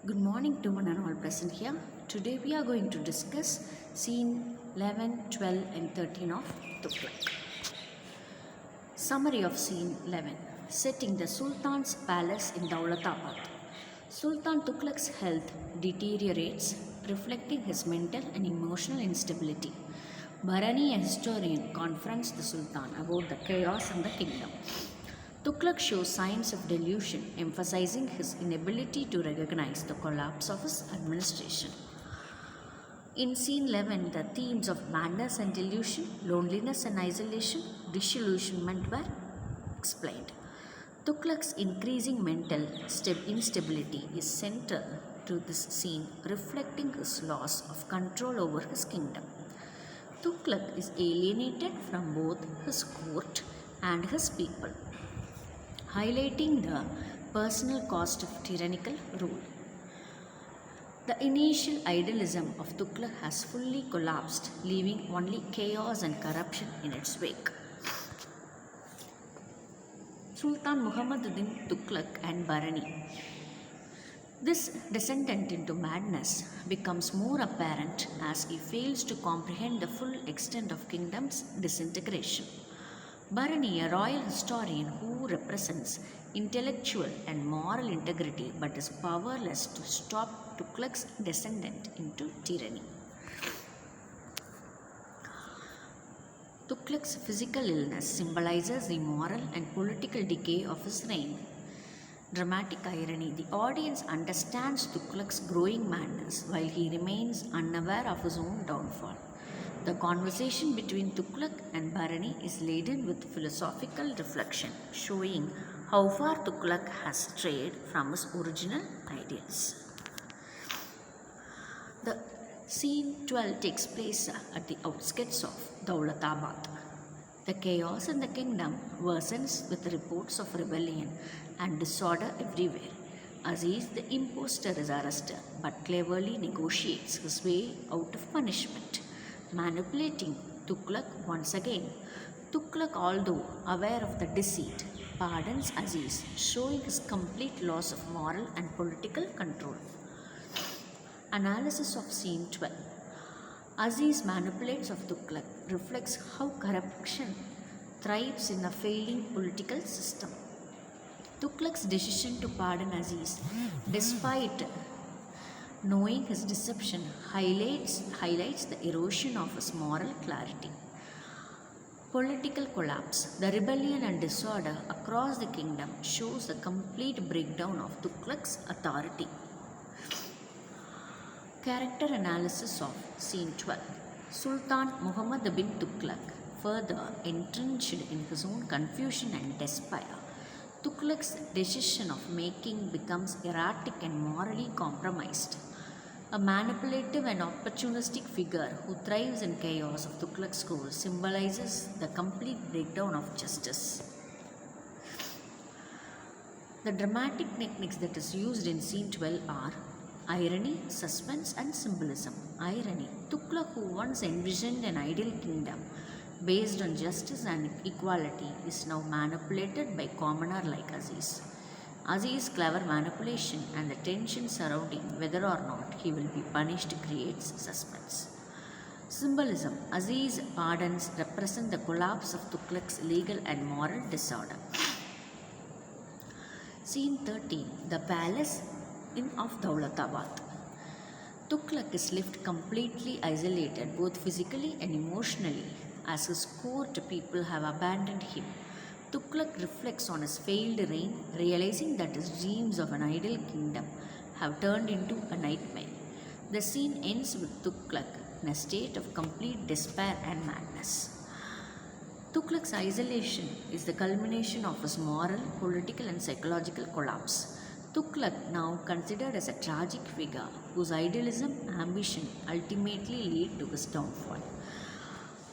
Good morning to one and all present here. Today we are going to discuss scene 11, 12 and 13 of Tughlaq. Summary of scene 11. Setting the Sultan's palace in Dawlatabad. Sultan Tughlaq's health deteriorates, reflecting his mental and emotional instability. Bharani, a historian, confronts the Sultan about the chaos in the kingdom. Tughlaq shows signs of delusion, emphasizing his inability to recognize the collapse of his administration. In scene 11, the themes of madness and delusion, loneliness and isolation, disillusionment were explained. Tughlaq's increasing mental instability is central to this scene, reflecting his loss of control over his kingdom. Tughlaq is alienated from both his court and his people, highlighting the personal cost of tyrannical rule. The initial idealism of Tughlaq has fully collapsed, leaving only chaos and corruption in its wake. Sultan Muhammad bin Tughlaq and Bharani. This descendant into madness becomes more apparent as he fails to comprehend the full extent of kingdom's disintegration. Bharani, a royal historian who represents intellectual and moral integrity but is powerless to stop Tughlaq's descent into tyranny. Tughlaq's physical illness symbolizes the moral and political decay of his reign. Dramatic irony: the audience understands Tughlaq's growing madness while he remains unaware of his own downfall. The conversation between Tughlaq and Bharani is laden with philosophical reflection, showing how far Tughlaq has strayed from his original ideals. The scene 12 takes place at the outskirts of Dawlatabad. The chaos in the kingdom worsens with reports of rebellion and disorder everywhere. Aziz, the impostor, is arrested but cleverly negotiates his way out of punishment, manipulating Tughlaq once again. Tughlaq, although aware of the deceit, pardons Aziz, showing his complete loss of moral and political control. Analysis of scene 12. Aziz manipulates of Tughlaq reflects how corruption thrives in a failing political system. Tughlaq's decision to pardon Aziz, despite knowing his deception, highlights the erosion of his moral clarity. Political collapse. The rebellion and disorder across the kingdom shows the complete breakdown of Tughlaq's authority. Character analysis of scene 12. Sultan Muhammad bin Tughlaq, further entrenched in his own confusion and despair. Tughlaq's decision of making becomes erratic and morally compromised. A manipulative and opportunistic figure who thrives in chaos of Tughlaq's school symbolizes the complete breakdown of justice. The dramatic techniques that is used in scene 12 are irony, suspense and symbolism. Irony. Tughlaq, who once envisioned an ideal kingdom based on justice and equality, is now manipulated by commoner like Aziz. Aziz's clever manipulation and the tension surrounding whether or not he will be punished creates suspense. Symbolism. Aziz's pardons represent the collapse of Tughlaq's legal and moral disorder. Scene 13. The Palace of Dawlatabad. Tughlaq is left completely isolated both physically and emotionally as his court people have abandoned him. Tughlaq reflects on his failed reign, realizing that his dreams of an ideal kingdom have turned into a nightmare. The scene ends with Tughlaq in a state of complete despair and madness. Tughlaq's isolation is the culmination of his moral, political and psychological collapse. Tughlaq, now considered as a tragic figure whose idealism and ambition ultimately lead to his downfall.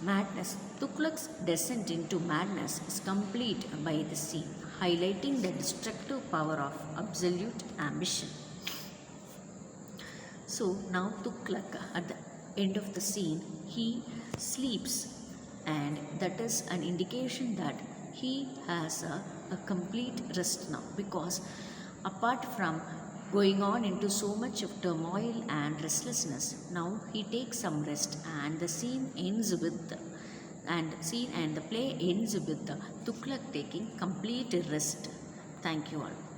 Madness. Tughlaq's descent into madness is complete by the scene, highlighting the destructive power of absolute ambition. So now Tughlaq, at the end of the scene, he sleeps, and that is an indication that he has a complete rest now, because apart from going on into so much of turmoil and restlessness. Now he takes some rest, and the play ends with Tughlaq taking complete rest. Thank you all.